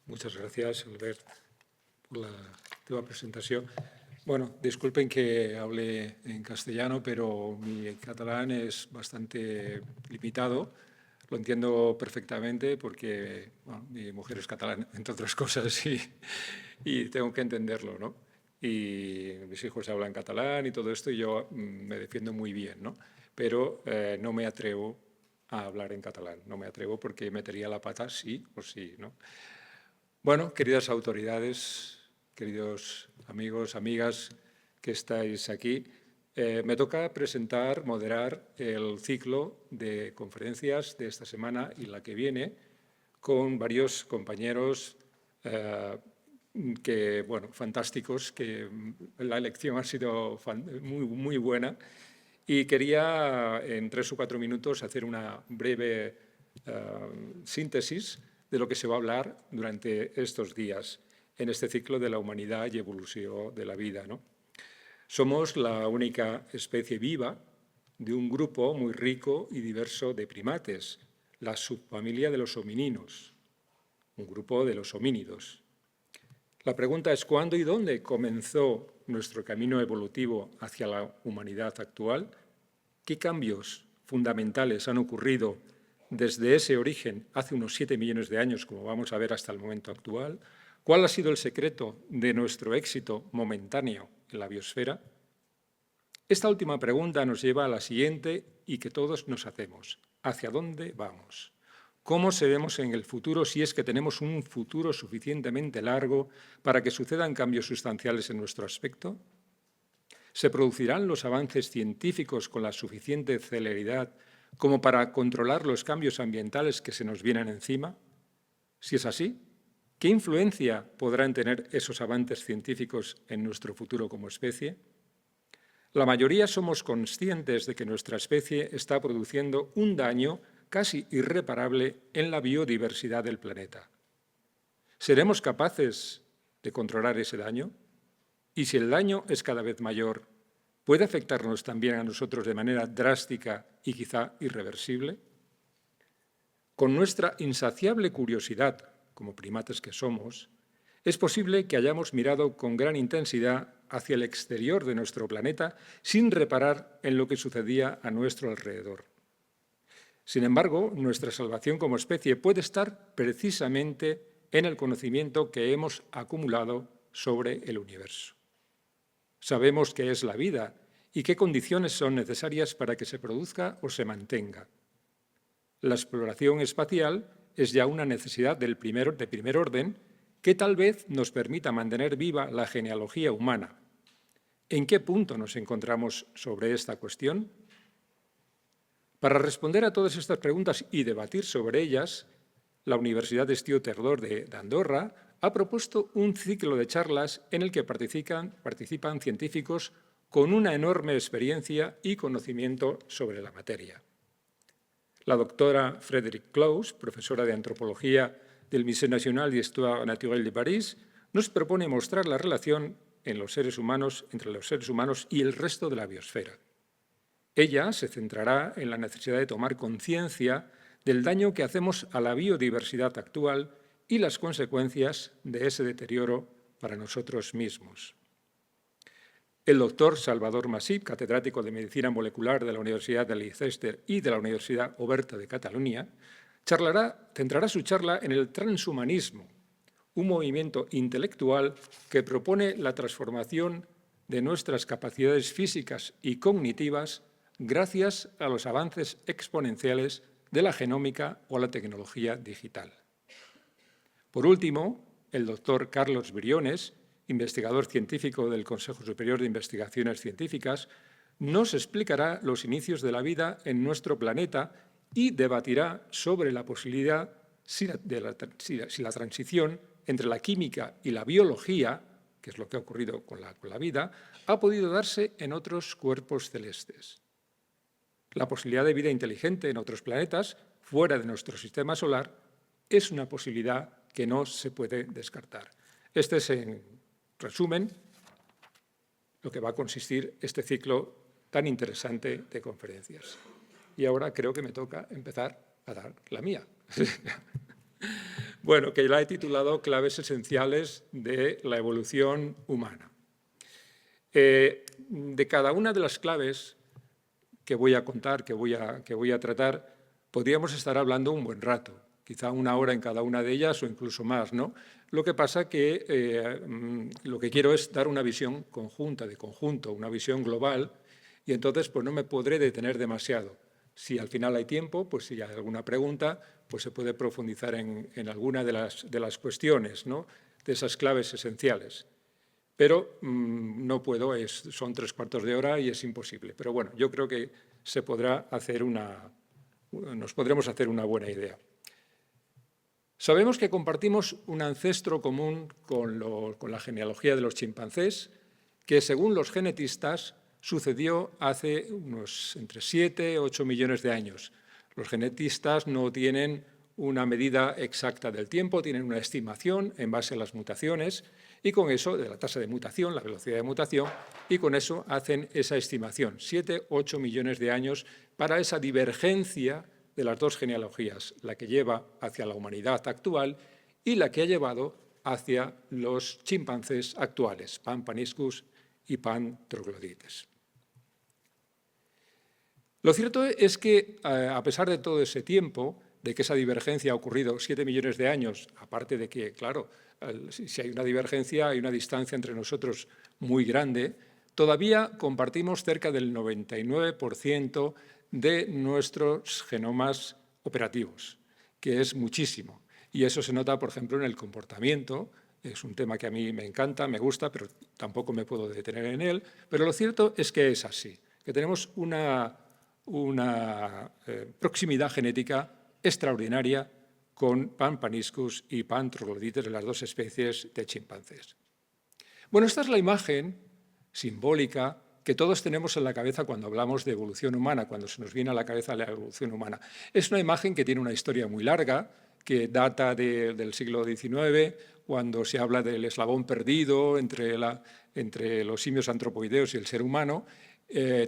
Muchas gracias, Albert, por la teva presentació. Bueno, disculpen que hable en castellano, pero mi catalán es bastante limitado. Lo entiendo perfectamente porque bueno, mi mujer es catalana, entre otras cosas, y tengo que entenderlo, ¿no? Y mis hijos hablan catalán y todo esto, y yo me defiendo muy bien, ¿no? Pero no me atrevo a hablar en catalán. No me atrevo porque metería la pata sí o sí, ¿no? Bueno, queridas autoridades, queridos amigos, amigas que estáis aquí, me toca presentar, moderar el ciclo de conferencias de esta semana y la que viene con varios compañeros fantásticos, que la elección ha sido muy buena y quería en 3 o 4 minutos hacer una breve síntesis de lo que se va a hablar durante estos días en este ciclo de la humanidad y evolución de la vida, ¿no? Somos la única especie viva de un grupo muy rico y diverso de primates, la subfamilia de los homininos, un grupo de los homínidos. La pregunta es ¿cuándo y dónde comenzó nuestro camino evolutivo hacia la humanidad actual? ¿Qué cambios fundamentales han ocurrido desde ese origen hace unos 7 millones de años, como vamos a ver hasta el momento actual? ¿Cuál ha sido el secreto de nuestro éxito momentáneo en la biosfera? Esta última pregunta nos lleva a la siguiente y que todos nos hacemos. ¿Hacia dónde vamos? ¿Cómo se vemos en el futuro si es que tenemos un futuro suficientemente largo para que sucedan cambios sustanciales en nuestro aspecto? ¿Se producirán los avances científicos con la suficiente celeridad como para controlar los cambios ambientales que se nos vienen encima? Si es así, ¿qué influencia podrán tener esos avances científicos en nuestro futuro como especie? La mayoría somos conscientes de que nuestra especie está produciendo un daño casi irreparable en la biodiversidad del planeta. ¿Seremos capaces de controlar ese daño? Y si el daño es cada vez mayor, ¿puede afectarnos también a nosotros de manera drástica y quizá irreversible? Con nuestra insaciable curiosidad, como primates que somos, es posible que hayamos mirado con gran intensidad hacia el exterior de nuestro planeta sin reparar en lo que sucedía a nuestro alrededor. Sin embargo, nuestra salvación como especie puede estar precisamente en el conocimiento que hemos acumulado sobre el universo. Sabemos qué es la vida y qué condiciones son necesarias para que se produzca o se mantenga. La exploración espacial es ya una necesidad de primer orden que tal vez nos permita mantener viva la genealogía humana. ¿En qué punto nos encontramos sobre esta cuestión? Para responder a todas estas preguntas y debatir sobre ellas, la Universidad Estiu Terdor de Andorra ha propuesto un ciclo de charlas en el que participan científicos con una enorme experiencia y conocimiento sobre la materia. La doctora Frédérique Claus, profesora de Antropología del Musée National d'Histoire Naturelle de París, nos propone mostrar la relación entre los seres humanos y el resto de la biosfera. Ella se centrará en la necesidad de tomar conciencia del daño que hacemos a la biodiversidad actual y las consecuencias de ese deterioro para nosotros mismos. El doctor Salvador Masip, catedrático de Medicina Molecular de la Universidad de Leicester y de la Universidad Oberta de Cataluña, centrará su charla en el transhumanismo, un movimiento intelectual que propone la transformación de nuestras capacidades físicas y cognitivas gracias a los avances exponenciales de la genómica o la tecnología digital. Por último, el doctor Carlos Briones, investigador científico del Consejo Superior de Investigaciones Científicas, nos explicará los inicios de la vida en nuestro planeta y debatirá sobre la posibilidad si la transición entre la química y la biología, que es lo que ha ocurrido con la vida, ha podido darse en otros cuerpos celestes. La posibilidad de vida inteligente en otros planetas, fuera de nuestro sistema solar, es una posibilidad que no se puede descartar. Este es, en resumen, lo que va a consistir este ciclo tan interesante de conferencias. Y ahora creo que me toca empezar a dar la mía. Bueno, que la he titulado Claves esenciales de la evolución humana. De cada una de las claves que voy a contar, que voy a tratar, podríamos estar hablando un buen rato, quizá una hora en cada una de ellas o incluso más, ¿no? Lo que pasa que lo que quiero es dar una visión conjunta, de conjunto, una visión global, y entonces pues no me podré detener demasiado. Si al final hay tiempo, pues si hay alguna pregunta, pues se puede profundizar en alguna de las cuestiones, ¿no?, de esas claves esenciales. Pero no puedo, son 3/4 de hora y es imposible. Pero bueno, yo creo que nos podremos hacer una buena idea. Sabemos que compartimos un ancestro común con la genealogía de los chimpancés, que según los genetistas sucedió hace unos entre 7 y 8 millones de años. Los genetistas no tienen una medida exacta del tiempo, tienen una estimación en base a las mutaciones y con eso, de la tasa de mutación, la velocidad de mutación, y con eso hacen esa estimación, 7 u 8 millones de años para esa divergencia de las dos genealogías, la que lleva hacia la humanidad actual y la que ha llevado hacia los chimpancés actuales, Pan paniscus y Pan troglodites. Lo cierto es que, a pesar de todo ese tiempo, de que esa divergencia ha ocurrido 7 millones de años, aparte de que, claro, si hay una divergencia, hay una distancia entre nosotros muy grande, todavía compartimos cerca del 99% de nuestros genomas operativos, que es muchísimo. Y eso se nota, por ejemplo, en el comportamiento. Es un tema que a mí me encanta, me gusta, pero tampoco me puedo detener en él. Pero lo cierto es que es así, que tenemos una proximidad genética extraordinaria con Pan paniscus y Pan troglodites, de las dos especies de chimpancés. Bueno, esta es la imagen simbólica que todos tenemos en la cabeza cuando hablamos de evolución humana, cuando se nos viene a la cabeza la evolución humana. Es una imagen que tiene una historia muy larga, que data del siglo XIX, cuando se habla del eslabón perdido entre los simios antropoideos y el ser humano.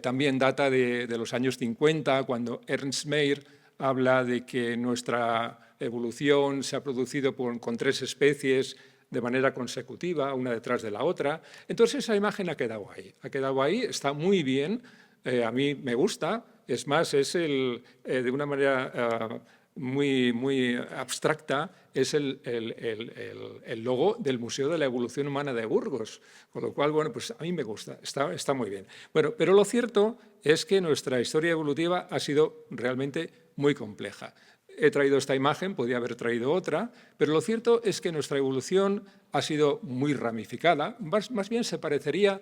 También data de los años 50, cuando Ernst Mayr habla de que nuestra evolución se ha producido con 3 especies de manera consecutiva, una detrás de la otra. Entonces esa imagen ha quedado ahí, está muy bien, a mí me gusta, es más, es de una manera muy abstracta, es el logo del Museo de la Evolución Humana de Burgos, con lo cual, bueno, pues a mí me gusta, está muy bien. Bueno, pero lo cierto es que nuestra historia evolutiva ha sido realmente muy compleja. He traído esta imagen, podría haber traído otra, pero lo cierto es que nuestra evolución ha sido muy ramificada, más bien se parecería,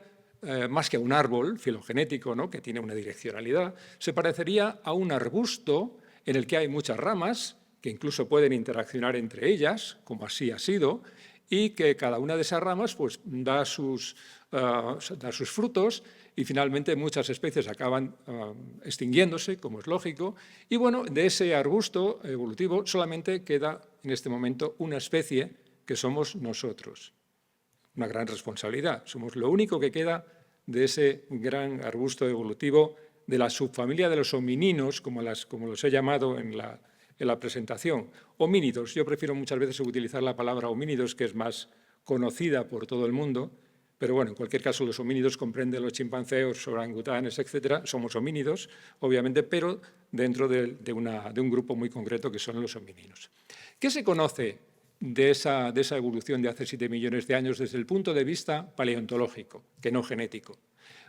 más que a un árbol filogenético, ¿no?, que tiene una direccionalidad, se parecería a un arbusto en el que hay muchas ramas, que incluso pueden interaccionar entre ellas, como así ha sido, y que cada una de esas ramas pues, da sus frutos y finalmente muchas especies acaban extinguiéndose, como es lógico. Y bueno, de ese arbusto evolutivo solamente queda en este momento una especie que somos nosotros. Una gran responsabilidad. Somos lo único que queda de ese gran arbusto evolutivo de la subfamilia de los homininos, como los he llamado en la presentación. Homínidos, yo prefiero muchas veces utilizar la palabra homínidos, que es más conocida por todo el mundo, pero bueno, en cualquier caso los homínidos comprenden los chimpancés, orangutanes, etcétera. Somos homínidos, obviamente, pero dentro de un grupo muy concreto que son los homininos. ¿Qué se conoce de esa evolución de hace 7 millones de años desde el punto de vista paleontológico, que no genético?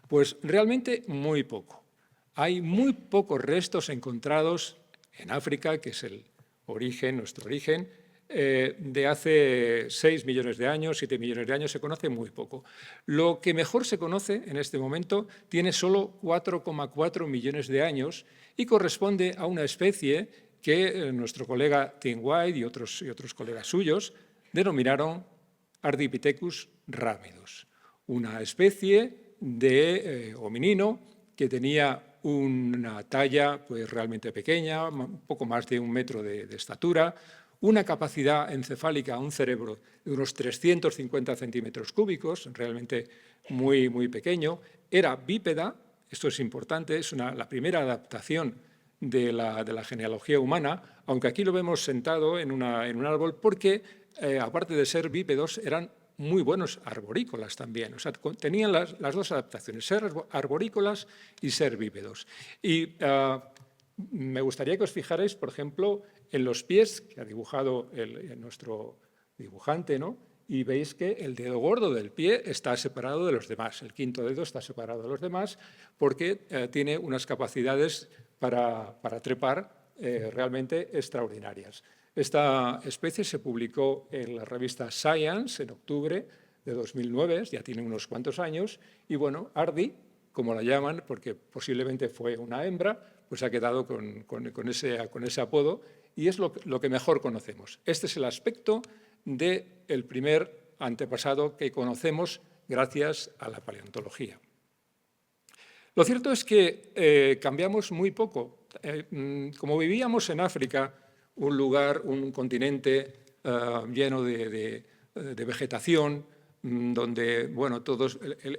Pues realmente muy poco. Hay muy pocos restos encontrados en África, que es nuestro origen, de hace 6 millones de años, 7 millones de años, se conoce muy poco. Lo que mejor se conoce en este momento tiene solo 4,4 millones de años y corresponde a una especie que nuestro colega Tim White y otros colegas suyos denominaron Ardipithecus ramidus, una especie de hominino que tenía una talla pues, realmente pequeña, un poco más de 1 metro de estatura, una capacidad encefálica, un cerebro de unos 350 centímetros cúbicos, realmente muy pequeño, era bípeda, esto es importante, es la primera adaptación de la genealogía humana, aunque aquí lo vemos sentado en un árbol porque, aparte de ser bípedos, eran muy buenos arborícolas también. O sea, tenían las dos adaptaciones, ser arborícolas y ser bípedos. Y me gustaría que os fijarais, por ejemplo, en los pies que ha dibujado nuestro dibujante, ¿no? Y veis que el dedo gordo del pie está separado de los demás. El quinto dedo está separado de los demás porque tiene unas capacidades para trepar realmente extraordinarias. Esta especie se publicó en la revista Science en octubre de 2009, ya tiene unos cuantos años, y bueno, Ardi, como la llaman, porque posiblemente fue una hembra, pues ha quedado con ese apodo, y es lo que mejor conocemos. Este es el aspecto del primer antepasado que conocemos gracias a la paleontología. Lo cierto es que cambiamos muy poco. Como vivíamos en África, un lugar, un continente lleno de vegetación, donde bueno,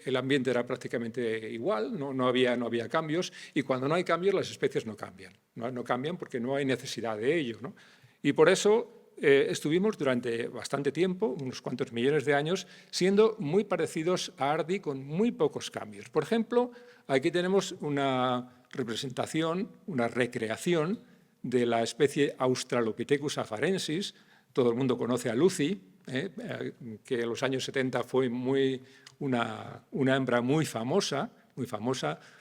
el ambiente era prácticamente igual, no había cambios, y cuando no hay cambios las especies no cambian. No cambian porque no hay necesidad de ello, ¿no? Y por eso estuvimos durante bastante tiempo, unos cuantos millones de años, siendo muy parecidos a Ardi con muy pocos cambios. Por ejemplo, aquí tenemos una representación, una recreación de la especie Australopithecus afarensis. Todo el mundo conoce a Lucy, que en los años 70 fue una hembra muy famosa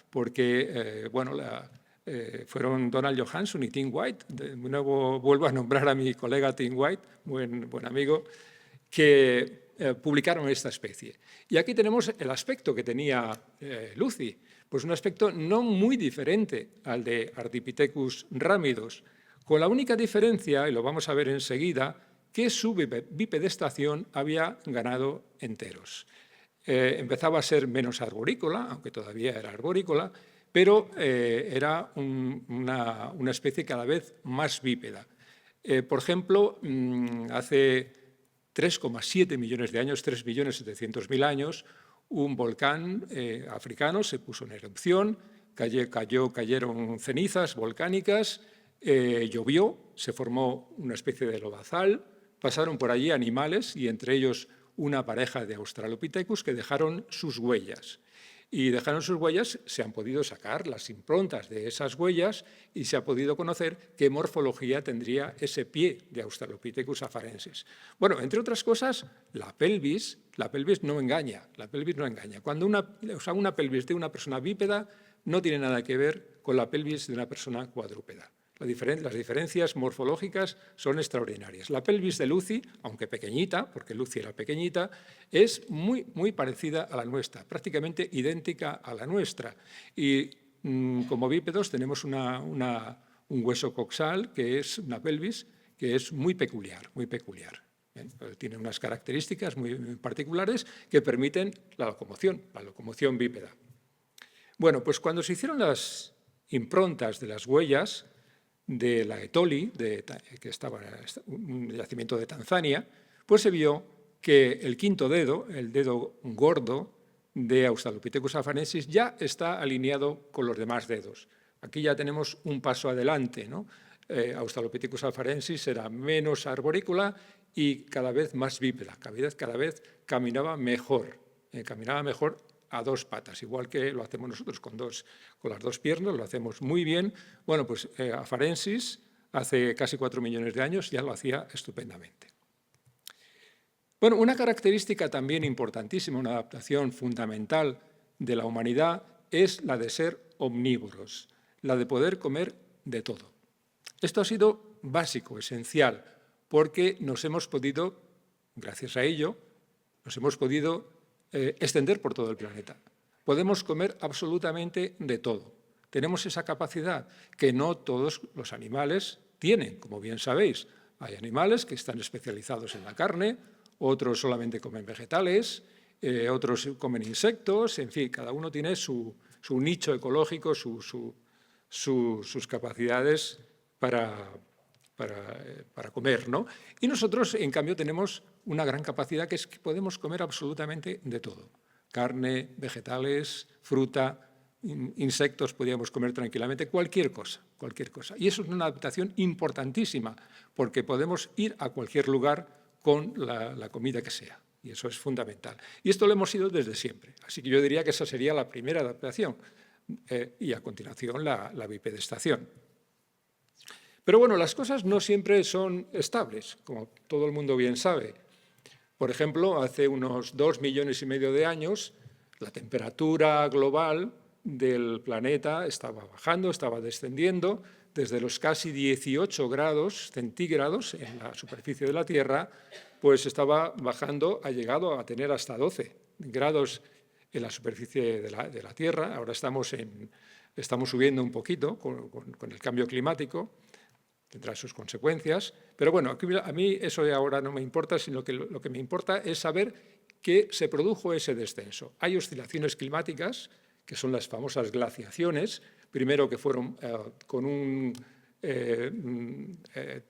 porque bueno, fueron Donald Johanson y Tim White. De nuevo vuelvo a nombrar a mi colega Tim White, buen amigo, que publicaron esta especie. Y aquí tenemos el aspecto que tenía Lucy, pues un aspecto no muy diferente al de Ardipithecus ramidus, con la única diferencia, y lo vamos a ver enseguida, que su bipedestación había ganado enteros. Empezaba a ser menos arborícola, aunque todavía era arborícola, pero era una especie cada vez más bípeda. Por ejemplo, hace 3,7 millones de años, 3.700.000 años, un volcán africano se puso en erupción, cayeron cenizas volcánicas, llovió, se formó una especie de lodazal, pasaron por allí animales y entre ellos una pareja de Australopithecus que dejaron sus huellas. Y dejaron sus huellas, se han podido sacar las improntas de esas huellas y se ha podido conocer qué morfología tendría ese pie de Australopithecus afarensis. Bueno, entre otras cosas, la pelvis no engaña, Cuando una pelvis de una persona bípeda no tiene nada que ver con la pelvis de una persona cuadrúpeda. Las diferencias morfológicas son extraordinarias. La pelvis de Lucy, aunque pequeñita, porque Lucy era pequeñita, es muy parecida a la nuestra, prácticamente idéntica a la nuestra. Y como bípedos tenemos un hueso coxal, que es una pelvis, que es muy peculiar. Tiene unas características muy particulares que permiten la locomoción bípeda. Bueno, pues cuando se hicieron las improntas de las huellas de la Etoli, que estaba en un yacimiento de Tanzania, pues se vio que el quinto dedo, el dedo gordo de Australopithecus afarensis, ya está alineado con los demás dedos. Aquí ya tenemos un paso adelante, ¿no? Australopithecus afarensis era menos arborícola y cada vez más bípeda, cada vez caminaba mejor a dos patas, igual que lo hacemos nosotros con las dos piernas, lo hacemos muy bien. Bueno, pues afarensis hace casi 4 millones de años ya lo hacía estupendamente. Bueno, una característica también importantísima, una adaptación fundamental de la humanidad es la de ser omnívoros, la de poder comer de todo. Esto ha sido básico, esencial, porque gracias a ello, nos hemos podido extender por todo el planeta. Podemos comer absolutamente de todo. Tenemos esa capacidad que no todos los animales tienen, como bien sabéis. Hay animales que están especializados en la carne, otros solamente comen vegetales, otros comen insectos, en fin, cada uno tiene su nicho ecológico, sus capacidades para comer, ¿no? Y nosotros, en cambio, tenemos una gran capacidad que es que podemos comer absolutamente de todo. Carne, vegetales, fruta, insectos podíamos comer tranquilamente, cualquier cosa, cualquier cosa. Y eso es una adaptación importantísima, porque podemos ir a cualquier lugar con la comida que sea, y eso es fundamental. Y esto lo hemos ido desde siempre, así que yo diría que esa sería la primera adaptación, y a continuación la bipedestación. Pero bueno, las cosas no siempre son estables, como todo el mundo bien sabe. Por ejemplo, hace unos 2,5 millones de años, la temperatura global del planeta estaba bajando, estaba descendiendo, desde los casi 18 grados centígrados en la superficie de la Tierra, pues estaba bajando, ha llegado a tener hasta 12 grados en la superficie de la Tierra. Ahora estamos subiendo un poquito con el cambio climático, tendrá sus consecuencias, pero bueno, a mí eso de ahora no me importa, sino que lo que me importa es saber que se produjo ese descenso. Hay oscilaciones climáticas, que son las famosas glaciaciones, primero que fueron con un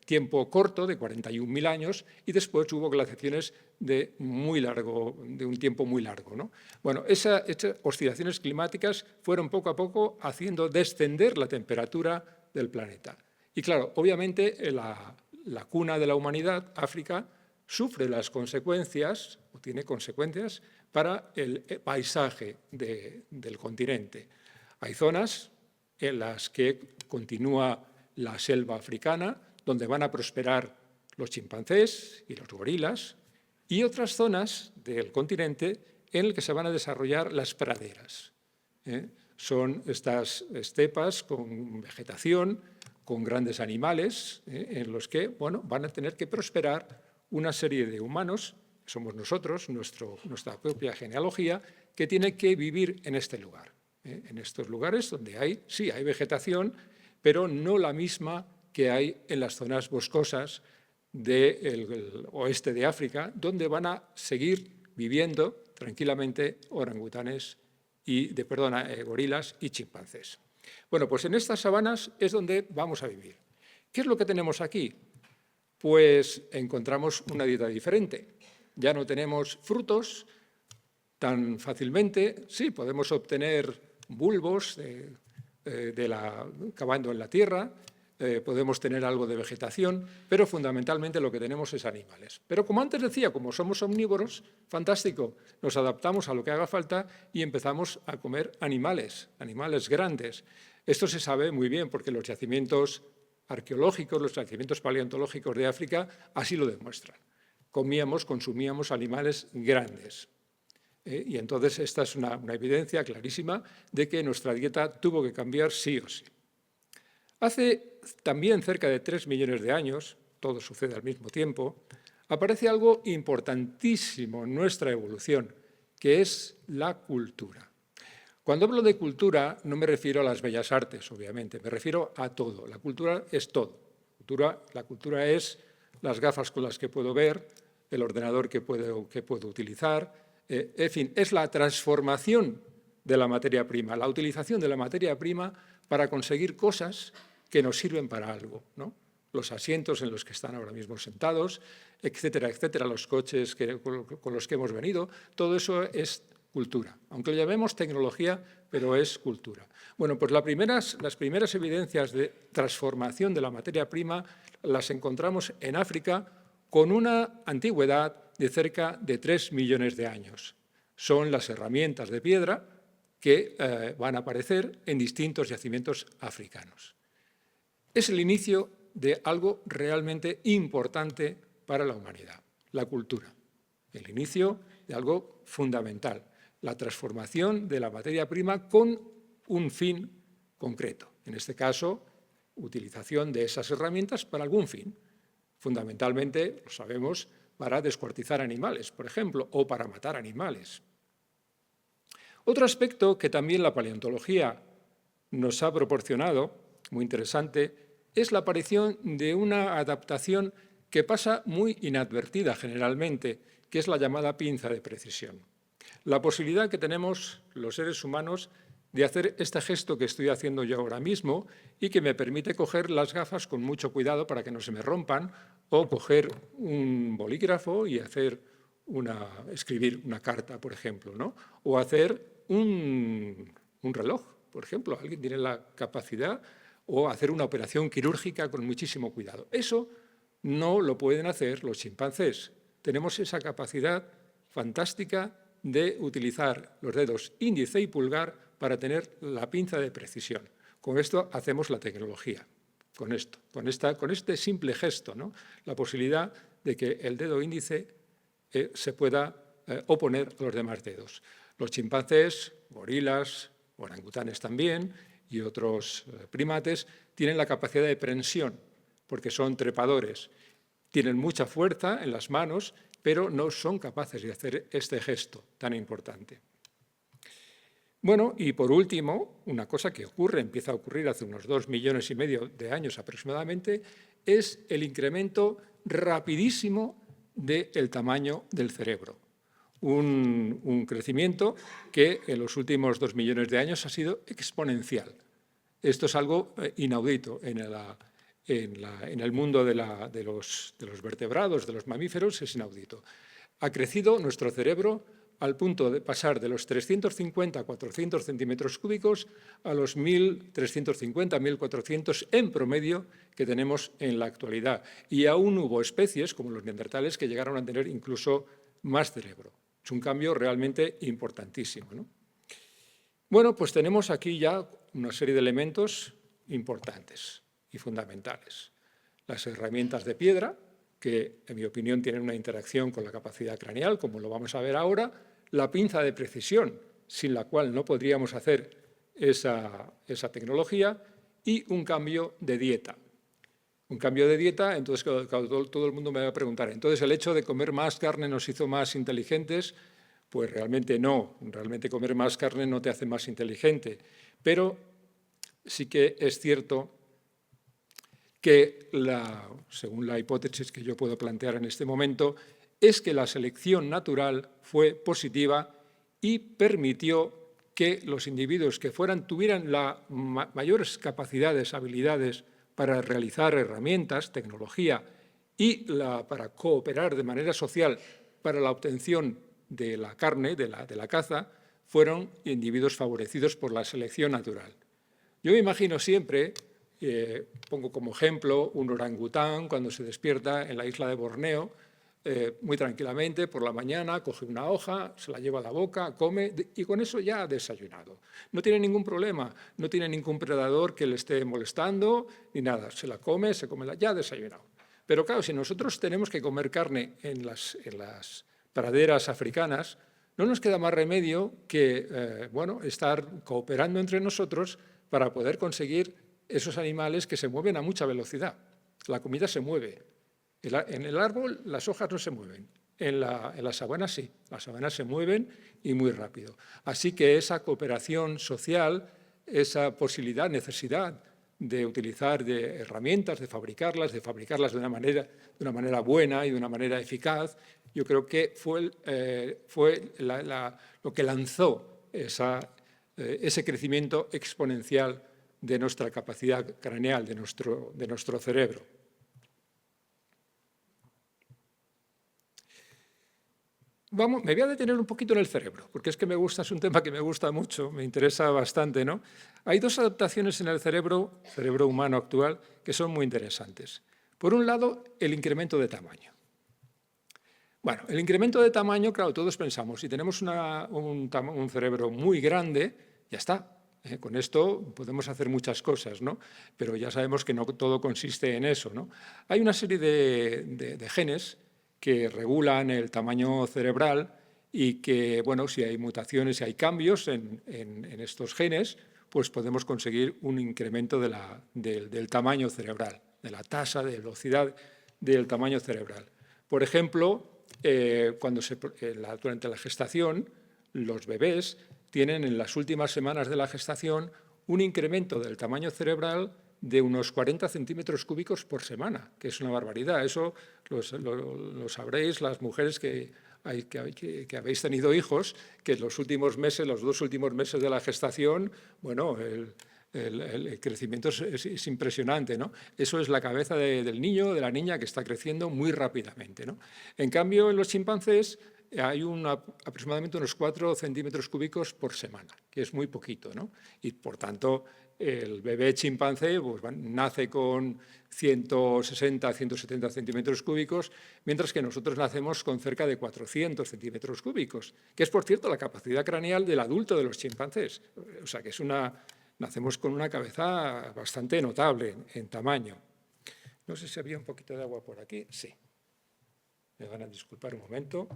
tiempo corto, de 41.000 años, y después hubo glaciaciones de un tiempo muy largo, ¿no? Bueno, esas oscilaciones climáticas fueron poco a poco haciendo descender la temperatura del planeta. Y claro, obviamente la cuna de la humanidad, África, sufre las consecuencias, o tiene consecuencias, para el paisaje del continente. Hay zonas en las que continúa la selva africana, donde van a prosperar los chimpancés y los gorilas, y otras zonas del continente en las que se van a desarrollar las praderas. Son estas estepas con vegetación, con grandes animales, en los que van a tener que prosperar una serie de humanos, somos nosotros, nuestra propia genealogía, que tiene que vivir en este lugar, en estos lugares donde sí hay vegetación, pero no la misma que hay en las zonas boscosas del oeste de África, donde van a seguir viviendo tranquilamente orangutanes gorilas y chimpancés. Bueno, pues en estas sabanas es donde vamos a vivir. ¿Qué es lo que tenemos aquí? Pues encontramos una dieta diferente. Ya no tenemos frutos tan fácilmente. Sí, podemos obtener bulbos cavando en la tierra, podemos tener algo de vegetación, pero fundamentalmente lo que tenemos es animales. Pero como antes decía, como somos omnívoros, fantástico, nos adaptamos a lo que haga falta y empezamos a comer animales grandes. Esto se sabe muy bien porque los yacimientos arqueológicos, los yacimientos paleontológicos de África así lo demuestran. Consumíamos animales grandes. Y entonces esta es una evidencia clarísima de que nuestra dieta tuvo que cambiar sí o sí. Hace también cerca de 3 millones de años, todo sucede al mismo tiempo, aparece algo importantísimo en nuestra evolución, que es la cultura. Cuando hablo de cultura no me refiero a las bellas artes, obviamente, me refiero a todo. La cultura es todo. La cultura es las gafas con las que puedo ver, el ordenador que puedo utilizar, en fin, es la transformación de la materia prima, la utilización de la materia prima para conseguir cosas que nos sirven para algo, ¿no? Los asientos en los que están ahora mismo sentados, etcétera, etcétera, los coches con los que hemos venido, todo eso es cultura, aunque lo llamemos tecnología, pero es cultura. Bueno, pues las primeras evidencias de transformación de la materia prima las encontramos en África con una antigüedad de cerca de 3 millones de años. Son las herramientas de piedra que van a aparecer en distintos yacimientos africanos. Es el inicio de algo realmente importante para la humanidad, la cultura. El inicio de algo fundamental, la transformación de la materia prima con un fin concreto. En este caso, utilización de esas herramientas para algún fin. Fundamentalmente, lo sabemos, para descuartizar animales, por ejemplo, o para matar animales. Otro aspecto que también la paleontología nos ha proporcionado, muy interesante, es la aparición de una adaptación que pasa muy inadvertida generalmente, que es la llamada pinza de precisión. La posibilidad que tenemos los seres humanos de hacer este gesto que estoy haciendo yo ahora mismo y que me permite coger las gafas con mucho cuidado para que no se me rompan, o coger un bolígrafo y escribir una carta, por ejemplo, ¿no? O hacer un reloj, por ejemplo, alguien tiene la capacidad o hacer una operación quirúrgica con muchísimo cuidado. Eso no lo pueden hacer los chimpancés. Tenemos esa capacidad fantástica de utilizar los dedos índice y pulgar para tener la pinza de precisión. Con esto hacemos la tecnología, con este simple gesto, ¿no? La posibilidad de que el dedo índice se pueda oponer a los demás dedos. Los chimpancés, gorilas, orangutanes también y otros primates tienen la capacidad de prensión porque son trepadores. Tienen mucha fuerza en las manos, pero no son capaces de hacer este gesto tan importante. Bueno, y por último, una cosa que empieza a ocurrir hace unos 2,5 millones de años aproximadamente, es el incremento rapidísimo del tamaño del cerebro. Un crecimiento que en los últimos 2 millones de años ha sido exponencial. Esto es algo inaudito en el mundo de los vertebrados, de los mamíferos, es inaudito. Ha crecido nuestro cerebro al punto de pasar de los 350 a 400 centímetros cúbicos a los 1.350, 1.400 en promedio que tenemos en la actualidad. Y aún hubo especies, como los neandertales, que llegaron a tener incluso más cerebro. Es un cambio realmente importantísimo, ¿no? Bueno, pues tenemos aquí ya una serie de elementos importantes y fundamentales. Las herramientas de piedra, que en mi opinión tienen una interacción con la capacidad craneal, como lo vamos a ver ahora, la pinza de precisión, sin la cual no podríamos hacer esa tecnología, y un cambio de dieta. Un cambio de dieta, entonces todo el mundo me va a preguntar, entonces el hecho de comer más carne nos hizo más inteligentes, pues realmente no, realmente comer más carne no te hace más inteligente, pero sí que es cierto que, según la hipótesis que yo puedo plantear en este momento, es que la selección natural fue positiva y permitió que los individuos que tuvieran las mayores capacidades, habilidades para realizar herramientas, tecnología y para cooperar de manera social para la obtención de la carne, de la caza, fueron individuos favorecidos por la selección natural. Yo me imagino siempre, pongo como ejemplo, un orangután cuando se despierta en la isla de Borneo, muy tranquilamente, por la mañana, coge una hoja, se la lleva a la boca, come y con eso ya ha desayunado. No tiene ningún problema, no tiene ningún predador que le esté molestando ni nada. Se la come, ya ha desayunado. Pero claro, si nosotros tenemos que comer carne en las praderas africanas, no nos queda más remedio que estar cooperando entre nosotros para poder conseguir esos animales que se mueven a mucha velocidad. La comida se mueve. En el árbol las hojas no se mueven, en la sabana sí, las sabanas se mueven y muy rápido. Así que esa cooperación social, esa necesidad de utilizar herramientas, de fabricarlas de una manera buena y de una manera eficaz, yo creo que fue lo que lanzó ese crecimiento exponencial de nuestra capacidad craneal, de nuestro cerebro. Me voy a detener un poquito en el cerebro, porque es un tema que me gusta mucho, me interesa bastante, ¿no? Hay dos adaptaciones en el cerebro humano actual, que son muy interesantes. Por un lado, el incremento de tamaño. Bueno, el incremento de tamaño, claro, todos pensamos, si tenemos un cerebro muy grande, ya está. Con esto podemos hacer muchas cosas, ¿no? Pero ya sabemos que no todo consiste en eso, ¿no? Hay una serie de genes que regulan el tamaño cerebral y que, bueno, si hay mutaciones, si hay cambios en estos genes, pues podemos conseguir un incremento del tamaño cerebral, de la tasa de velocidad del tamaño cerebral. Por ejemplo, durante la gestación, los bebés tienen en las últimas semanas de la gestación un incremento del tamaño cerebral de unos 40 centímetros cúbicos por semana, que es una barbaridad. Eso lo sabréis las mujeres que habéis tenido hijos, que en los 2 últimos meses de la gestación, bueno, el crecimiento es impresionante, ¿no? Eso es la cabeza del niño, de la niña, que está creciendo muy rápidamente, ¿no? En cambio, en los chimpancés, hay aproximadamente unos 4 centímetros cúbicos por semana, que es muy poquito, ¿no? Y, por tanto, el bebé chimpancé pues, nace con 160, 170 centímetros cúbicos, mientras que nosotros nacemos con cerca de 400 centímetros cúbicos, que es, por cierto, la capacidad craneal del adulto de los chimpancés. O sea, que nacemos con una cabeza bastante notable en tamaño. No sé si había un poquito de agua por aquí. Sí. Me van a disculpar un momento.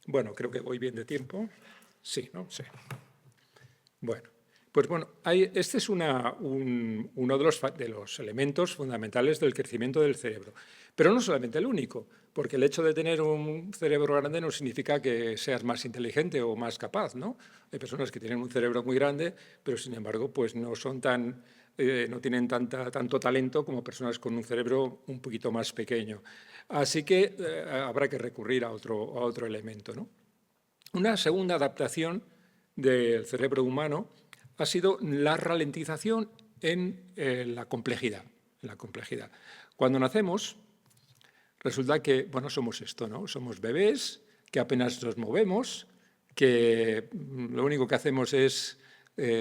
Bueno, creo que voy bien de tiempo. Sí, ¿no? Sí. Bueno, pues bueno, este es uno de los elementos fundamentales del crecimiento del cerebro. Pero no solamente el único, porque el hecho de tener un cerebro grande no significa que seas más inteligente o más capaz, ¿no? Hay personas que tienen un cerebro muy grande, pero sin embargo pues no son no tienen tanto talento como personas con un cerebro un poquito más pequeño. Así que habrá que recurrir a otro elemento, ¿no? Una segunda adaptación del cerebro humano ha sido la ralentización en la complejidad. Cuando nacemos, resulta que, bueno, somos esto, ¿no? Somos bebés, que apenas nos movemos, que lo único que hacemos es,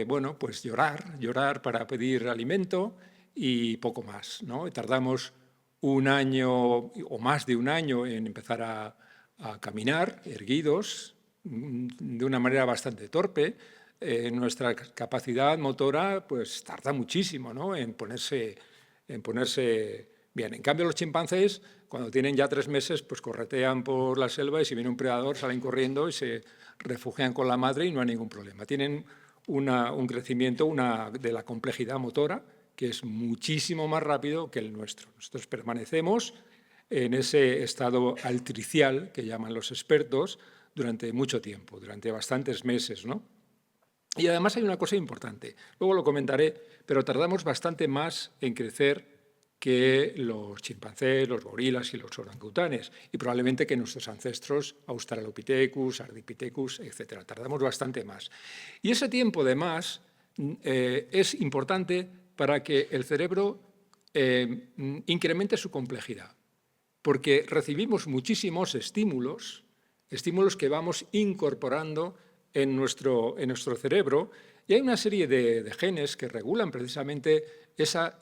bueno, pues llorar para pedir alimento y poco más, ¿no? Y tardamos un año o más de un año en empezar a caminar erguidos, de una manera bastante torpe. Nuestra capacidad motora pues tarda muchísimo, ¿no? en ponerse bien. En cambio, los chimpancés, cuando tienen ya 3 meses, pues corretean por la selva y si viene un predador salen corriendo y se refugian con la madre y no hay ningún problema. Tienen un crecimiento de la complejidad motora que es muchísimo más rápido que el nuestro. Nosotros permanecemos en ese estado altricial, que llaman los expertos, durante mucho tiempo, durante bastantes meses, ¿no? Y además hay una cosa importante, luego lo comentaré, pero tardamos bastante más en crecer que los chimpancés, los gorilas y los orangutanes, y probablemente que nuestros ancestros Australopithecus, Ardipithecus, etc. Tardamos bastante más. Y ese tiempo de más es importante para que el cerebro incremente su complejidad, porque recibimos muchísimos estímulos que vamos incorporando en nuestro cerebro, y hay una serie de genes que regulan precisamente esa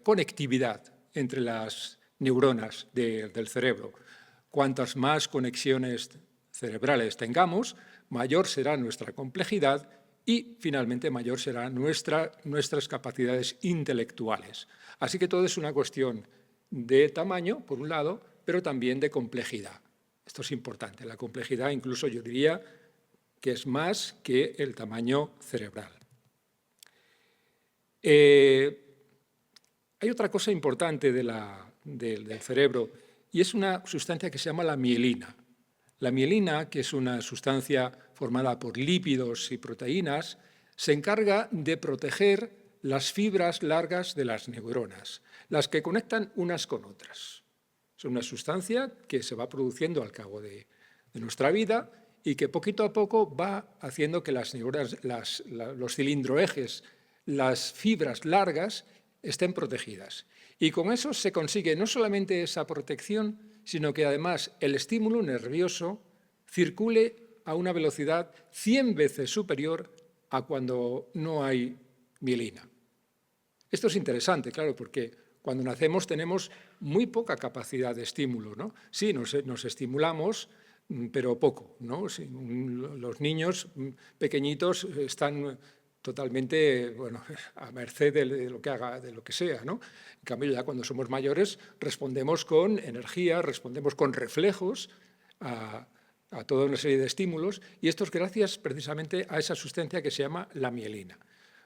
conectividad entre las neuronas del cerebro. Cuantas más conexiones cerebrales tengamos, mayor será nuestra complejidad y, finalmente, mayor serán nuestras capacidades intelectuales. Así que todo es una cuestión de tamaño, por un lado, pero también de complejidad. Esto es importante. La complejidad, incluso yo diría, que es más que el tamaño cerebral. Hay otra cosa importante del cerebro y es una sustancia que se llama la mielina. La mielina, que es una sustancia formada por lípidos y proteínas, se encarga de proteger las fibras largas de las neuronas, las que conectan unas con otras. Es una sustancia que se va produciendo al cabo de nuestra vida y que poquito a poco va haciendo que las neuronas, los cilindroejes, las fibras largas, estén protegidas. Y con eso se consigue no solamente esa protección, sino que además el estímulo nervioso circule a una velocidad 100 veces superior a cuando no hay mielina. Esto es interesante, claro, porque cuando nacemos tenemos muy poca capacidad de estímulo, ¿no? Sí, nos estimulamos, pero poco, ¿no? Sí, los niños pequeñitos están totalmente, bueno, a merced de lo que haga, de lo que sea, ¿no? En cambio, ya cuando somos mayores respondemos con energía, respondemos con reflejos a toda una serie de estímulos, y esto es gracias precisamente a esa sustancia que se llama la mielina.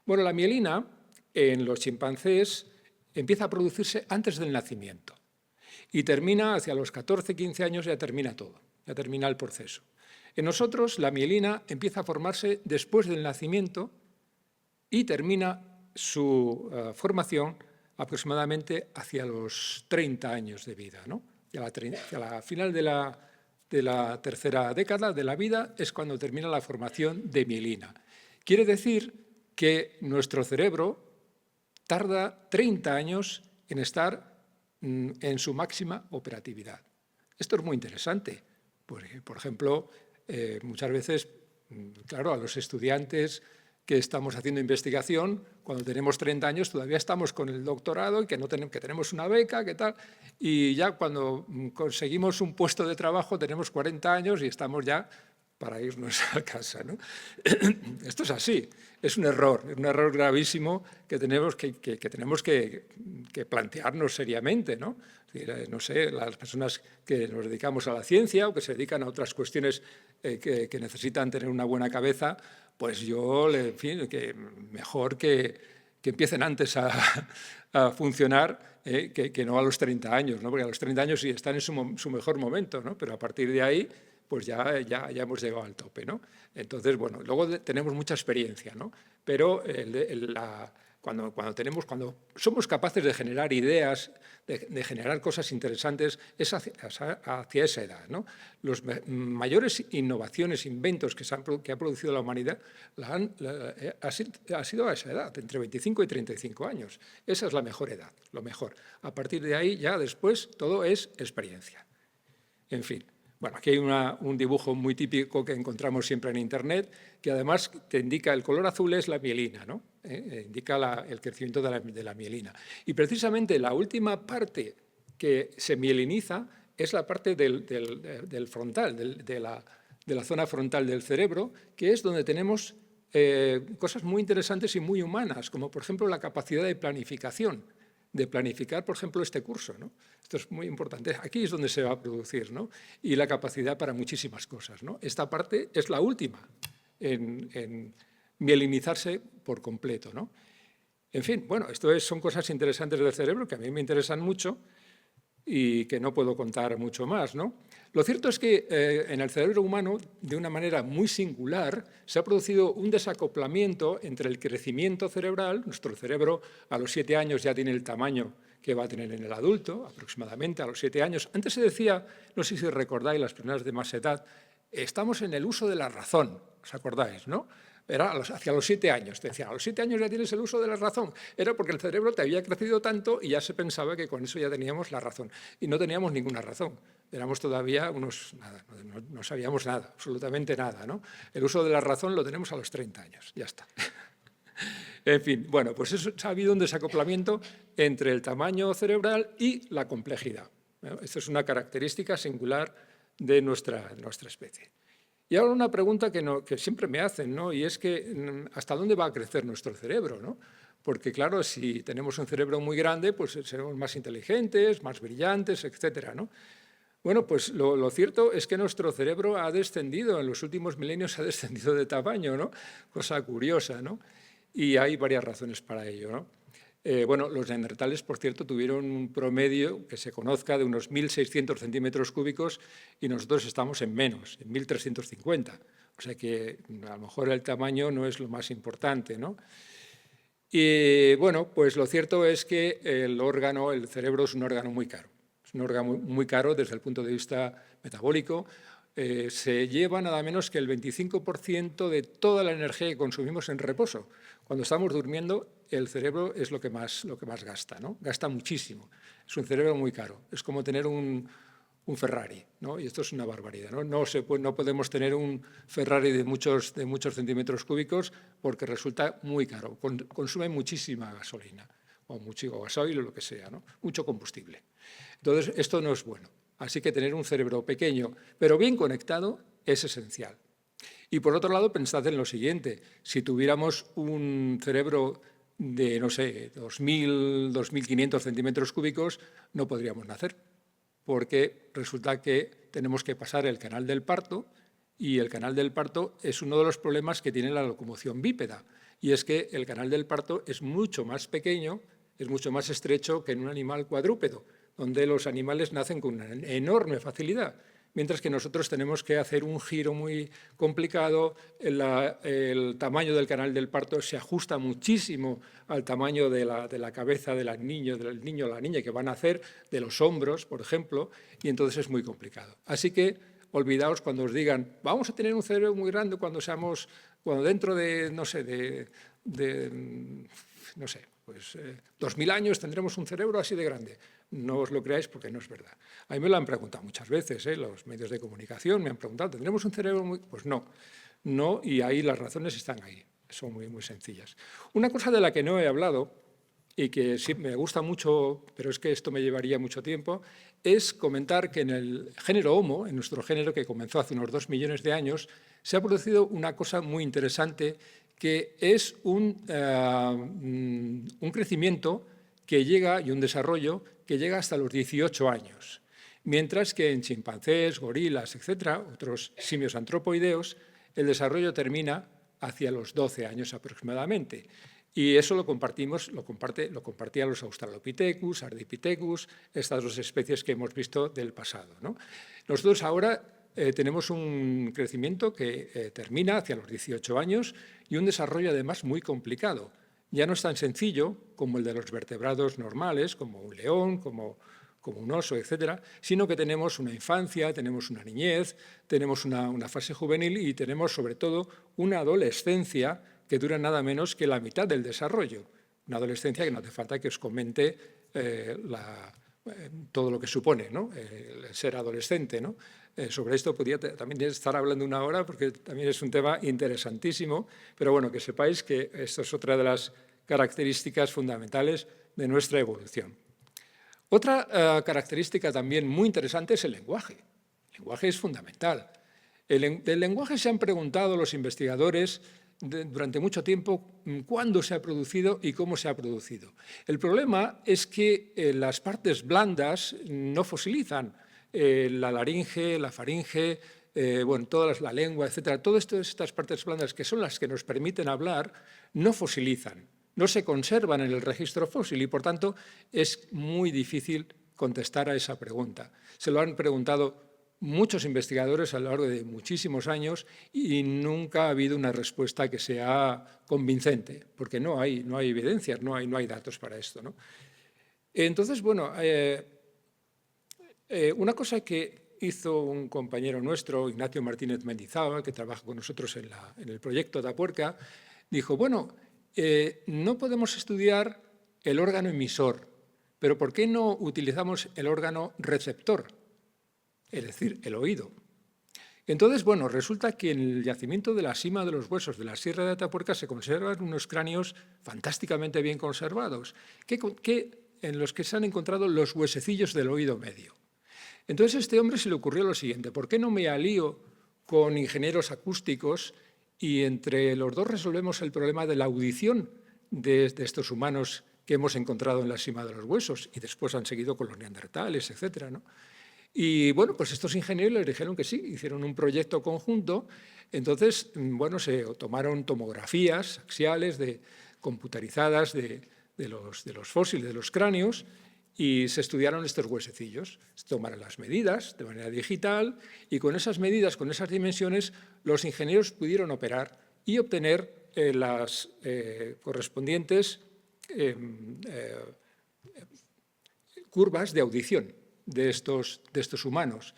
Bueno, la mielina en los chimpancés empieza a producirse antes del nacimiento y termina hacia los 14, 15 años, ya termina todo, ya termina el proceso. En nosotros la mielina empieza a formarse después del nacimiento y termina su formación aproximadamente hacia los 30 años de vida, ¿no? A la final de de la tercera década de la vida es cuando termina la formación de mielina. Quiere decir que nuestro cerebro tarda 30 años en estar en su máxima operatividad. Esto es muy interesante, porque, por ejemplo, muchas veces, claro, a los estudiantes que estamos haciendo investigación, cuando tenemos 30 años todavía estamos con el doctorado y que tenemos una beca, que tal, y ya cuando conseguimos un puesto de trabajo tenemos 40 años y estamos ya para irnos a casa, ¿no? Esto es así, es un error gravísimo que tenemos que plantearnos seriamente, ¿no? No sé, las personas que nos dedicamos a la ciencia o que se dedican a otras cuestiones que necesitan tener una buena cabeza, pues yo, en fin, que mejor que empiecen antes a funcionar que no a los 30 años, ¿no? Porque a los 30 años sí están en su mejor momento, ¿no? Pero a partir de ahí pues ya hemos llegado al tope, ¿no? Entonces, bueno, luego tenemos mucha experiencia, ¿no? Pero cuando somos capaces de generar ideas, de generar cosas interesantes, es hacia esa edad, ¿no? Las mayores innovaciones, inventos que ha producido la humanidad ha sido a esa edad, entre 25 y 35 años. Esa es la mejor edad, lo mejor. A partir de ahí, ya después, todo es experiencia. En fin. Bueno, aquí hay un dibujo muy típico que encontramos siempre en Internet, que además te indica, el color azul es la mielina, ¿no? Indica el crecimiento de la mielina. Y precisamente la última parte que se mieliniza es la parte del frontal, de la zona frontal del cerebro, que es donde tenemos cosas muy interesantes y muy humanas, como por ejemplo la capacidad de planificación, de planificar, por ejemplo, este curso, ¿no? Esto es muy importante. Aquí es donde se va a producir, ¿no? Y la capacidad para muchísimas cosas, ¿no? Esta parte es la última en mielinizarse por completo, ¿no? En fin, bueno, son cosas interesantes del cerebro que a mí me interesan mucho y que no puedo contar mucho más, ¿no? Lo cierto es que en el cerebro humano, de una manera muy singular, se ha producido un desacoplamiento entre el crecimiento cerebral. Nuestro cerebro a los 7 años ya tiene el tamaño que va a tener en el adulto, aproximadamente a los 7 años. Antes se decía, no sé si recordáis las personas de más edad, estamos en el uso de la razón, ¿os acordáis, no? Era hacia los 7 años, te decía, a los 7 años ya tienes el uso de la razón. Era porque el cerebro te había crecido tanto y ya se pensaba que con eso ya teníamos la razón. Y no teníamos ninguna razón. Éramos todavía nada, no sabíamos nada, absolutamente nada, ¿no? El uso de la razón lo tenemos a los 30 años, ya está. En fin, bueno, pues ha habido un desacoplamiento entre el tamaño cerebral y la complejidad. Esto es una característica singular de nuestra especie. Y ahora una pregunta que siempre me hacen, ¿no? Y es que ¿hasta dónde va a crecer nuestro cerebro, ¿no? Porque, claro, si tenemos un cerebro muy grande, pues seremos más inteligentes, más brillantes, etcétera, ¿no? Bueno, pues lo cierto es que nuestro cerebro ha descendido, en los últimos milenios ha descendido de tamaño, ¿no? Cosa curiosa, ¿no? Y hay varias razones para ello, ¿no? Bueno, los neandertales, por cierto, tuvieron un promedio que se conozca de unos 1.600 centímetros cúbicos y nosotros estamos en menos, en 1.350. O sea que a lo mejor el tamaño no es lo más importante, ¿no? Y bueno, pues lo cierto es que el cerebro es un órgano muy caro. Es un órgano muy caro desde el punto de vista metabólico. Se lleva nada menos que el 25% de toda la energía que consumimos en reposo. Cuando estamos durmiendo, el cerebro es lo que más gasta, ¿no? Gasta muchísimo. Es un cerebro muy caro. Es como tener un Ferrari, ¿no? Y esto es una barbaridad, ¿no? No podemos tener un Ferrari de muchos centímetros cúbicos porque resulta muy caro. Consume muchísima gasolina o mucho gasoil o lo que sea, ¿no? Mucho combustible. Entonces, esto no es bueno. Así que tener un cerebro pequeño, pero bien conectado, es esencial. Y por otro lado, pensad en lo siguiente. Si tuviéramos un cerebro de, no sé, 2.000, 2.500 centímetros cúbicos, no podríamos nacer, porque resulta que tenemos que pasar el canal del parto, y el canal del parto es uno de los problemas que tiene la locomoción bípeda, y es que el canal del parto es mucho más pequeño, es mucho más estrecho que en un animal cuadrúpedo, donde los animales nacen con una enorme facilidad, mientras que nosotros tenemos que hacer un giro muy complicado. El tamaño del canal del parto se ajusta muchísimo al tamaño de la cabeza del niño o la niña que van a nacer, de los hombros, por ejemplo, y entonces es muy complicado. Así que olvidaos cuando os digan, vamos a tener un cerebro muy grande cuando dentro de, no sé, pues 2000 años tendremos un cerebro así de grande. No os lo creáis porque no es verdad. A mí me lo han preguntado muchas veces, los medios de comunicación me han preguntado, ¿tendremos un cerebro muy...? Pues no, y ahí las razones están ahí, son muy, muy sencillas. Una cosa de la que no he hablado y que sí me gusta mucho, pero es que esto me llevaría mucho tiempo, es comentar que en el género Homo, en nuestro género que comenzó hace unos 2 millones de años, se ha producido una cosa muy interesante que es un crecimiento que llega y un desarrollo que llega hasta los 18 años, mientras que en chimpancés, gorilas, etcétera, otros simios antropoideos, el desarrollo termina hacia los 12 años aproximadamente. Y eso lo compartían los Australopithecus, Ardipithecus, estas dos especies que hemos visto del pasado, ¿no? Nosotros ahora tenemos un crecimiento que termina hacia los 18 años y un desarrollo además muy complicado. Ya no es tan sencillo como el de los vertebrados normales, como un león, como un oso, etcétera, sino que tenemos una infancia, tenemos una niñez, tenemos una fase juvenil y tenemos sobre todo una adolescencia que dura nada menos que la mitad del desarrollo. Una adolescencia que no hace falta que os comente todo lo que supone, ¿no? El ser adolescente, ¿no? Sobre esto podría también estar hablando una hora porque también es un tema interesantísimo, pero bueno, que sepáis que esto es otra de las características fundamentales de nuestra evolución. Otra característica también muy interesante es el lenguaje. El lenguaje es fundamental. Del lenguaje se han preguntado los investigadores durante mucho tiempo cuándo se ha producido y cómo se ha producido. El problema es que las partes blandas no fosilizan. La laringe, la faringe, la lengua, etcétera, todas estas partes blandas que son las que nos permiten hablar, no fosilizan, no se conservan en el registro fósil y, por tanto, es muy difícil contestar a esa pregunta. Se lo han preguntado muchos investigadores a lo largo de muchísimos años y nunca ha habido una respuesta que sea convincente, porque no hay evidencias, no hay datos para esto, ¿no? Entonces, bueno, una cosa que hizo un compañero nuestro, Ignacio Martínez Mendizábal, que trabaja con nosotros en el proyecto Atapuerca, dijo, bueno, no podemos estudiar el órgano emisor, pero ¿por qué no utilizamos el órgano receptor? Es decir, el oído. Entonces, bueno, resulta que en el yacimiento de la Sima de los Huesos de la Sierra de Atapuerca se conservan unos cráneos fantásticamente bien conservados, en los que se han encontrado los huesecillos del oído medio. Entonces a este hombre se le ocurrió lo siguiente, ¿por qué no me alío con ingenieros acústicos y entre los dos resolvemos el problema de la audición de estos humanos que hemos encontrado en la Sima de los Huesos y después han seguido con los neandertales, etcétera, ¿no? Y bueno, pues estos ingenieros les dijeron que sí, hicieron un proyecto conjunto, entonces, bueno, se tomaron tomografías axiales computarizadas de los fósiles, de los cráneos, y se estudiaron estos huesecillos. Se tomaron las medidas de manera digital y con esas medidas, con esas dimensiones, los ingenieros pudieron operar y obtener las correspondientes curvas de audición de estos humanos.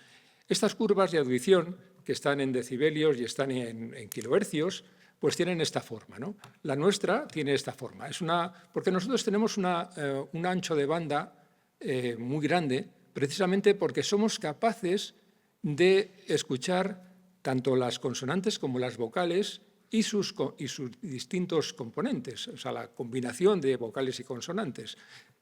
Estas curvas de audición, que están en decibelios y están en kilohercios, pues tienen esta forma, ¿no? La nuestra tiene esta forma. Porque nosotros tenemos un ancho de banda muy grande, precisamente porque somos capaces de escuchar tanto las consonantes como las vocales y sus distintos componentes, o sea, la combinación de vocales y consonantes.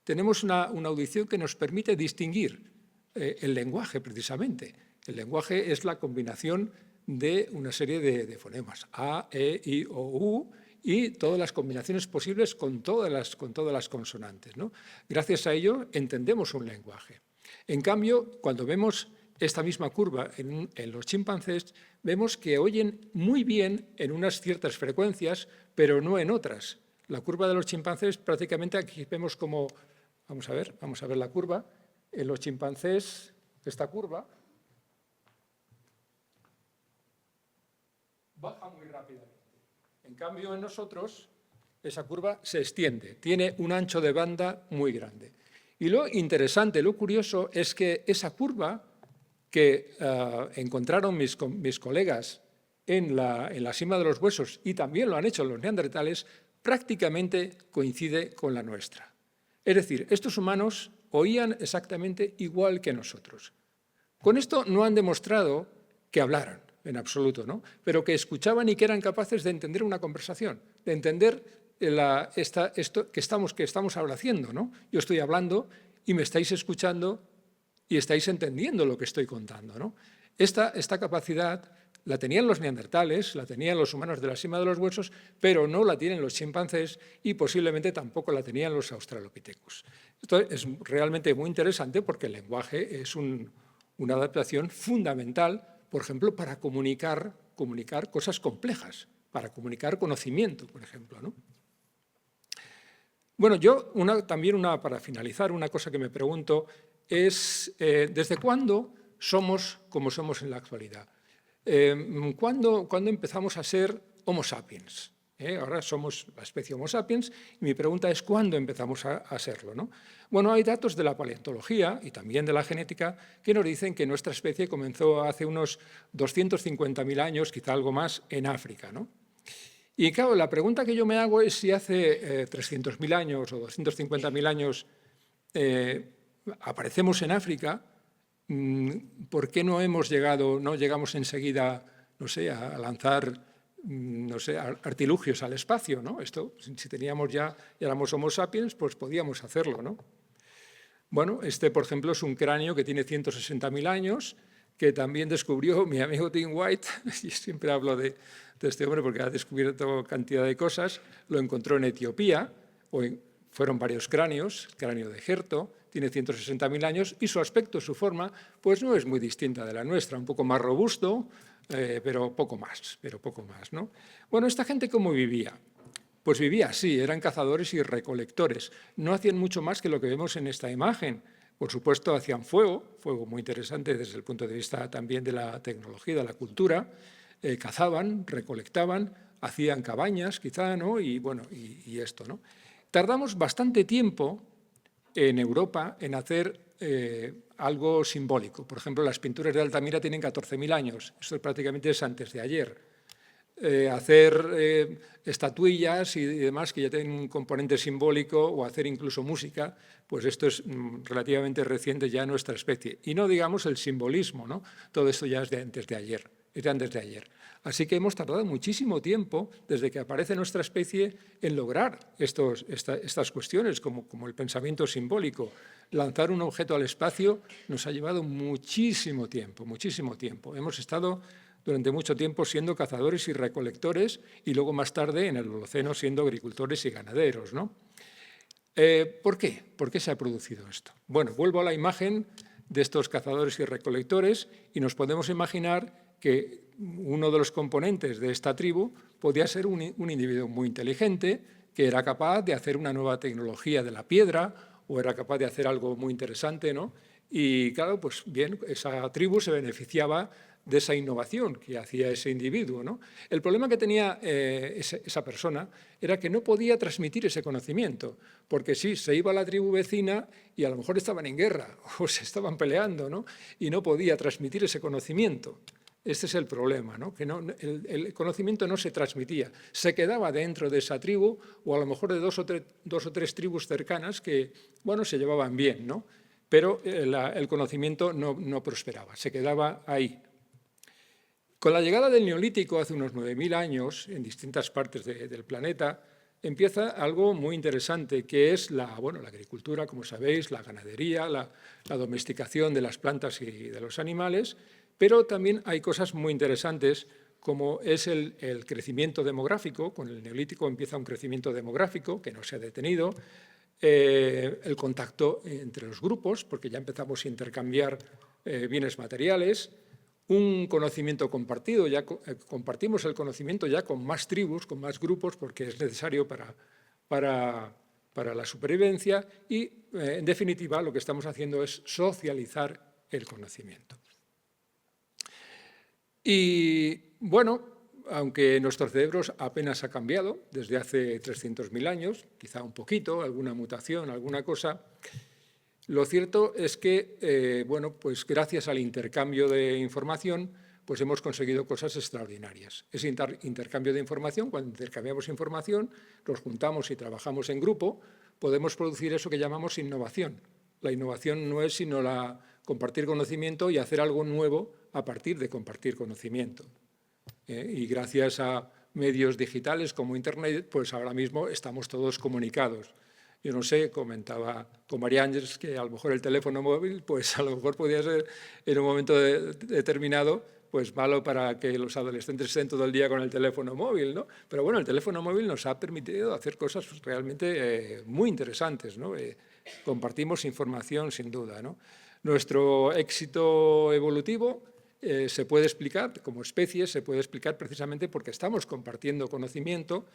Tenemos una audición que nos permite distinguir el lenguaje, precisamente. El lenguaje es la combinación de una serie de fonemas, A, E, I, O, U, y todas las combinaciones posibles con todas las consonantes, ¿no? Gracias a ello entendemos un lenguaje. En cambio, cuando vemos esta misma curva en los chimpancés, vemos que oyen muy bien en unas ciertas frecuencias, pero no en otras. La curva de los chimpancés, prácticamente aquí vemos como, vamos a ver la curva, en los chimpancés, esta curva baja muy rápidamente. En cambio, en nosotros, esa curva se extiende, tiene un ancho de banda muy grande. Y lo interesante, lo curioso, es que esa curva que encontraron mis colegas en la cima de los huesos, y también lo han hecho los neandertales, prácticamente coincide con la nuestra. Es decir, estos humanos oían exactamente igual que nosotros. Con esto no han demostrado que hablaran, en absoluto, ¿no? Pero que escuchaban y que eran capaces de entender una conversación, de entender esto que estamos haciendo, ¿no? Yo estoy hablando y me estáis escuchando y estáis entendiendo lo que estoy contando, ¿no? Esta capacidad la tenían los neandertales, la tenían los humanos de la cima de los huesos, pero no la tienen los chimpancés y posiblemente tampoco la tenían los australopithecus. Esto es realmente muy interesante porque el lenguaje es una adaptación fundamental, por ejemplo, para comunicar cosas complejas, para comunicar conocimiento, por ejemplo, ¿no? Bueno, yo para finalizar, una cosa que me pregunto es ¿desde cuándo somos como somos en la actualidad? ¿Cuándo empezamos a ser Homo sapiens? Ahora somos la especie Homo sapiens y mi pregunta es ¿cuándo empezamos a serlo, ¿no? Bueno, hay datos de la paleontología y también de la genética que nos dicen que nuestra especie comenzó hace unos 250.000 años, quizá algo más, en África, ¿no? Y claro, la pregunta que yo me hago es si hace 300.000 años o 250.000 años aparecemos en África, ¿por qué no llegamos enseguida, no sé, a lanzar, no sé, artilugios al espacio, ¿no? Esto, si teníamos ya éramos Homo sapiens, pues podíamos hacerlo, ¿no? Bueno, este, por ejemplo, es un cráneo que tiene 160.000 años, que también descubrió mi amigo Tim White, y siempre hablo de este hombre porque ha descubierto cantidad de cosas, lo encontró en Etiopía, fueron varios cráneos, el cráneo de Gerto, tiene 160.000 años y su aspecto, su forma, pues no es muy distinta de la nuestra, un poco más robusto, pero poco más, ¿no? Bueno, ¿esta gente cómo vivía? Pues vivía así, eran cazadores y recolectores, no hacían mucho más que lo que vemos en esta imagen. Por supuesto, hacían fuego muy interesante desde el punto de vista también de la tecnología, de la cultura, cazaban, recolectaban, hacían cabañas quizá, ¿no? Y bueno, y esto, ¿no? Tardamos bastante tiempo en Europa en hacer algo simbólico. Por ejemplo, las pinturas de Altamira tienen 14.000 años, esto prácticamente es antes de ayer. Hacer estatuillas y demás que ya tienen un componente simbólico o hacer incluso música, pues esto es relativamente reciente ya en nuestra especie. Y no digamos el simbolismo, ¿no? Todo esto ya es de antes de ayer. Así que hemos tardado muchísimo tiempo desde que aparece nuestra especie en lograr estas cuestiones, como el pensamiento simbólico. Lanzar un objeto al espacio nos ha llevado muchísimo tiempo, muchísimo tiempo. Hemos estado durante mucho tiempo siendo cazadores y recolectores y luego más tarde en el Holoceno siendo agricultores y ganaderos, ¿no? ¿Por qué? ¿Por qué se ha producido esto? Bueno, vuelvo a la imagen de estos cazadores y recolectores y nos podemos imaginar que uno de los componentes de esta tribu podía ser un individuo muy inteligente que era capaz de hacer una nueva tecnología de la piedra o era capaz de hacer algo muy interesante, ¿no? Y claro, pues bien, esa tribu se beneficiaba de esa innovación que hacía ese individuo, ¿no? El problema que tenía esa persona era que no podía transmitir ese conocimiento, porque sí, se iba a la tribu vecina y a lo mejor estaban en guerra o se estaban peleando, ¿no? Y no podía transmitir ese conocimiento. Este es el problema, ¿no? Que el conocimiento no se transmitía, se quedaba dentro de esa tribu o a lo mejor de dos o tres tribus cercanas que, bueno, se llevaban bien, ¿no? Pero el conocimiento no prosperaba, se quedaba ahí. Con la llegada del Neolítico hace unos 9.000 años, en distintas partes del planeta, empieza algo muy interesante, que es la agricultura, como sabéis, la ganadería, la domesticación de las plantas y de los animales, pero también hay cosas muy interesantes, como es el crecimiento demográfico. Con el Neolítico empieza un crecimiento demográfico que no se ha detenido, el contacto entre los grupos, porque ya empezamos a intercambiar bienes materiales, un conocimiento compartido, ya compartimos el conocimiento ya con más tribus, con más grupos, porque es necesario para la supervivencia y, en definitiva, lo que estamos haciendo es socializar el conocimiento. Y, bueno, aunque nuestros cerebros apenas ha cambiado desde hace 300.000 años, quizá un poquito, alguna mutación, alguna cosa, Lo cierto es que, bueno, pues gracias al intercambio de información, pues hemos conseguido cosas extraordinarias. Ese intercambio de información, cuando intercambiamos información, nos juntamos y trabajamos en grupo, podemos producir eso que llamamos innovación. La innovación no es sino compartir conocimiento y hacer algo nuevo a partir de compartir conocimiento. Y gracias a medios digitales como Internet, pues ahora mismo estamos todos comunicados. Yo no sé, comentaba con María Ángeles que a lo mejor el teléfono móvil, pues a lo mejor podría ser en un momento determinado, pues malo para que los adolescentes estén todo el día con el teléfono móvil, ¿no? Pero bueno, el teléfono móvil nos ha permitido hacer cosas realmente muy interesantes, ¿no? Compartimos información sin duda, ¿no? Nuestro éxito evolutivo se puede explicar, como especie, se puede explicar precisamente porque estamos compartiendo conocimiento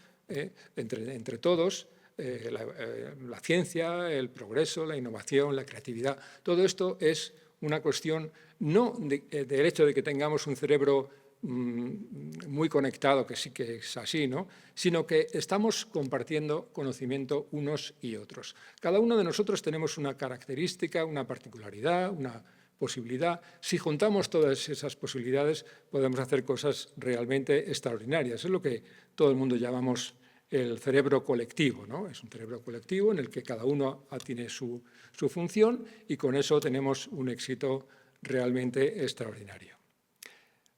entre todos, la ciencia, el progreso, la innovación, la creatividad. Todo esto es una cuestión no del hecho de que tengamos un cerebro muy conectado, que sí que es así, ¿no? Sino que estamos compartiendo conocimiento unos y otros. Cada uno de nosotros tenemos una característica, una particularidad, una posibilidad. Si juntamos todas esas posibilidades, podemos hacer cosas realmente extraordinarias. Es lo que todo el mundo llamamos el cerebro colectivo, ¿no? Es un cerebro colectivo en el que cada uno tiene su función y con eso tenemos un éxito realmente extraordinario.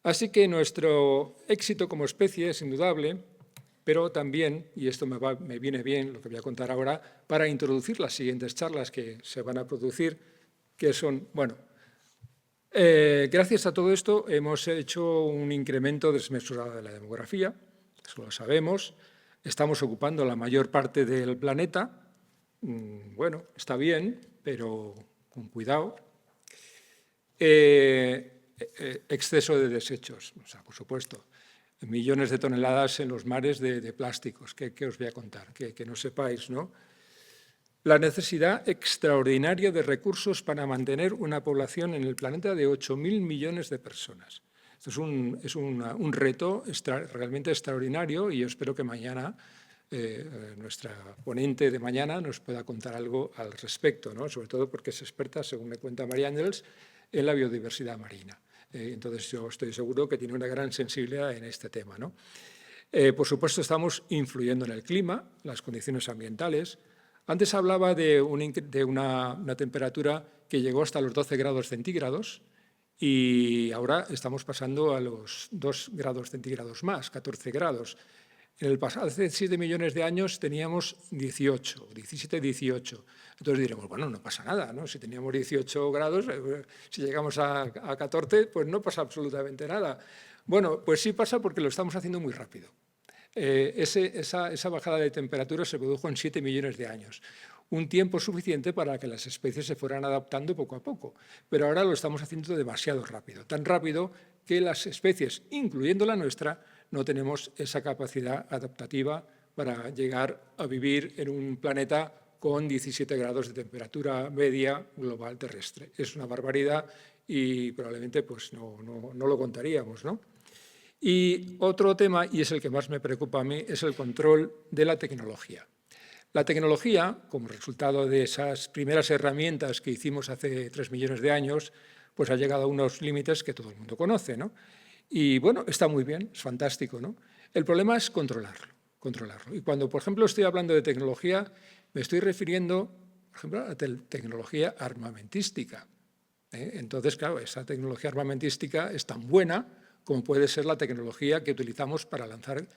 Así que nuestro éxito como especie es indudable, pero también, y esto me viene bien lo que voy a contar ahora, para introducir las siguientes charlas que se van a producir, que son, bueno, gracias a todo esto hemos hecho un incremento desmesurado de la demografía, eso lo sabemos. Estamos ocupando la mayor parte del planeta. Bueno, está bien, pero con cuidado. Exceso de desechos, o sea, por supuesto. Millones de toneladas en los mares de plásticos. ¿Qué os voy a contar? Que no sepáis, ¿no? La necesidad extraordinaria de recursos para mantener una población en el planeta de 8.000 millones de personas. Esto es un reto realmente extraordinario y yo espero que mañana nuestra ponente de mañana nos pueda contar algo al respecto, ¿no? Sobre todo porque es experta, según me cuenta María Ángeles, en la biodiversidad marina. Entonces yo estoy seguro que tiene una gran sensibilidad en este tema, ¿no? Por supuesto, estamos influyendo en el clima, las condiciones ambientales. Antes hablaba de una temperatura que llegó hasta los 12 grados centígrados y ahora estamos pasando a los 2 grados centígrados más, 14 grados. En el pasado, hace 7 millones de años, teníamos 18, 17, 18. Entonces diremos, bueno, no pasa nada, ¿no? Si teníamos 18 grados, si llegamos a 14, pues no pasa absolutamente nada. Bueno, pues sí pasa porque lo estamos haciendo muy rápido. Esa bajada de temperatura se produjo en 7 millones de años. Un tiempo suficiente para que las especies se fueran adaptando poco a poco. Pero ahora lo estamos haciendo demasiado rápido. Tan rápido que las especies, incluyendo la nuestra, no tenemos esa capacidad adaptativa para llegar a vivir en un planeta con 17 grados de temperatura media global terrestre. Es una barbaridad y probablemente pues, no lo contaríamos, ¿no? Y otro tema, y es el que más me preocupa a mí, es el control de la tecnología. La tecnología, como resultado de esas primeras herramientas que hicimos hace 3 millones de años, pues ha llegado a unos límites que todo el mundo conoce, ¿no? Y bueno, está muy bien, es fantástico, ¿no? El problema es controlarlo. Y cuando, por ejemplo, estoy hablando de tecnología, me estoy refiriendo, por ejemplo, a la tecnología armamentística. Entonces, claro, esa tecnología armamentística es tan buena como puede ser la tecnología que utilizamos para lanzar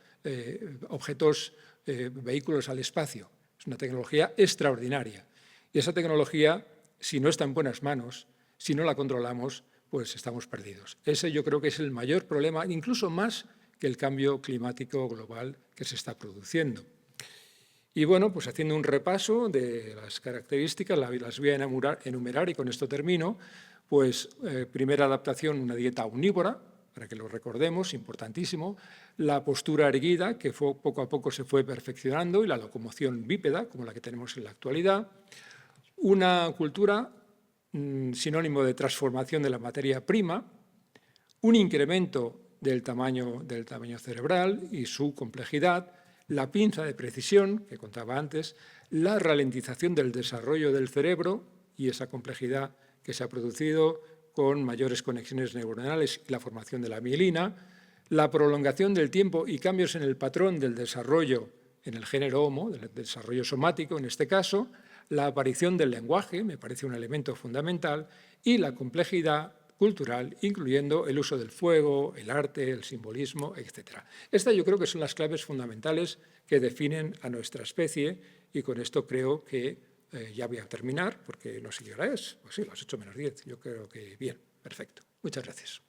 vehículos al espacio. Es una tecnología extraordinaria. Y esa tecnología, si no está en buenas manos, si no la controlamos, pues estamos perdidos. Ese yo creo que es el mayor problema, incluso más que el cambio climático global que se está produciendo. Y bueno, pues haciendo un repaso de las características, las voy a enumerar y con esto termino. Pues primera adaptación, una dieta omnívora, para que lo recordemos, importantísimo. La postura erguida, que poco a poco se fue perfeccionando, y la locomoción bípeda, como la que tenemos en la actualidad. Una cultura sinónimo de transformación de la materia prima, un incremento del tamaño cerebral y su complejidad, la pinza de precisión, que contaba antes, la ralentización del desarrollo del cerebro y esa complejidad que se ha producido con mayores conexiones neuronales y la formación de la mielina, la prolongación del tiempo y cambios en el patrón del desarrollo en el género Homo, del desarrollo somático en este caso, la aparición del lenguaje, me parece un elemento fundamental, y la complejidad cultural, incluyendo el uso del fuego, el arte, el simbolismo, etc. Estas yo creo que son las claves fundamentales que definen a nuestra especie, y con esto creo que ya voy a terminar, porque no sé qué hora es. Pues sí, las 8 menos 10. Yo creo que bien, perfecto. Muchas gracias.